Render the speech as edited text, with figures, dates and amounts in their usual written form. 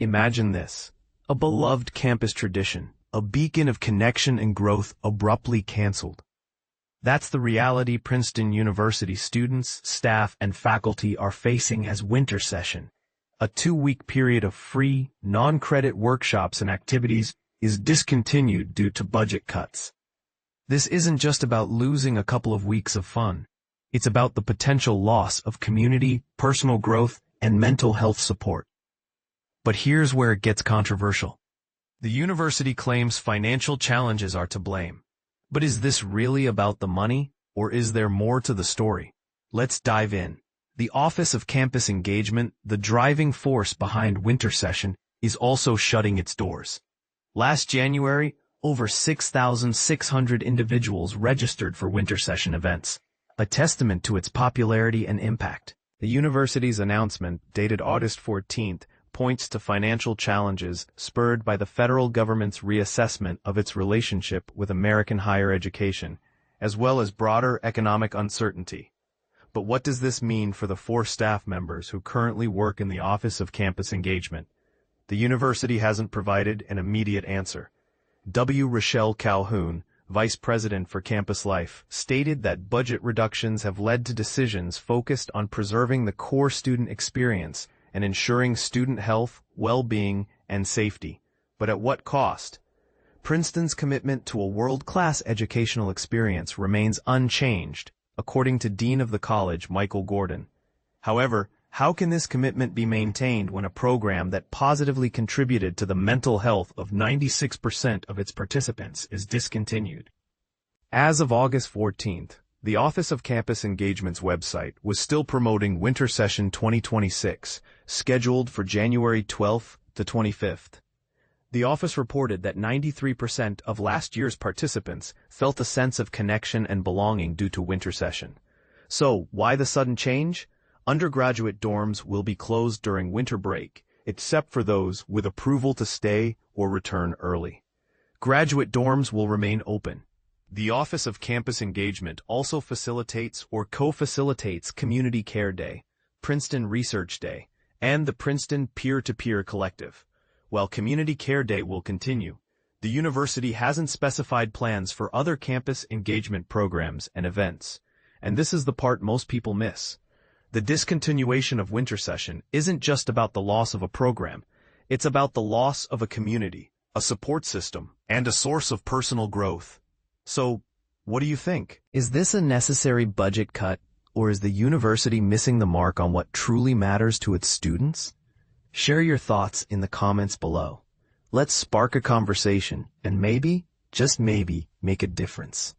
Imagine this: a beloved campus tradition, a beacon of connection and growth abruptly canceled. That's the reality Princeton University students, staff, and faculty are facing as Wintersession, a 2-week period of free, non-credit workshops and activities, is discontinued due to budget cuts. This isn't just about losing a couple of weeks of fun. It's about the potential loss of community, personal growth, and mental health support. But here's where it gets controversial. The university claims financial challenges are to blame. But is this really about the money, or is there more to the story? Let's dive in. The Office of Campus Engagement, the driving force behind Wintersession, is also shutting its doors. Last January, over 6,600 individuals registered for Wintersession events, a testament to its popularity and impact. The university's announcement, dated August 14th, points to financial challenges spurred by the federal government's reassessment of its relationship with American higher education, as well as broader economic uncertainty. But what does this mean for the 4 staff members who currently work in the Office of Campus Engagement? The university hasn't provided an immediate answer. Rochelle Calhoun, Vice President for Campus Life, stated that budget reductions have led to decisions focused on preserving the core student experience and ensuring student health, well-being, and safety. But at what cost? Princeton's commitment to a world-class educational experience remains unchanged, according to Dean of the College, Michael Gordon. However, how can this commitment be maintained when a program that positively contributed to the mental health of 96% of its participants is discontinued? As of August 14th, the Office of Campus Engagement's website was still promoting Wintersession 2026, scheduled for January 12th to 25th. The office reported that 93% of last year's participants felt a sense of connection and belonging due to Wintersession. So, why the sudden change? Undergraduate dorms will be closed during winter break, except for those with approval to stay or return early. Graduate dorms will remain open. The Office of Campus Engagement also facilitates or co-facilitates Community Care Day, Princeton Research Day, and the Princeton Peer-to-Peer Collective. While Community Care Day will continue, the university hasn't specified plans for other campus engagement programs and events. And this is the part most people miss. The discontinuation of Wintersession isn't just about the loss of a program. It's about the loss of a community, a support system, and a source of personal growth. So, what do you think? Is this a necessary budget cut, or is the university missing the mark on what truly matters to its students? Share your thoughts in the comments below. Let's spark a conversation and maybe, just maybe, make a difference.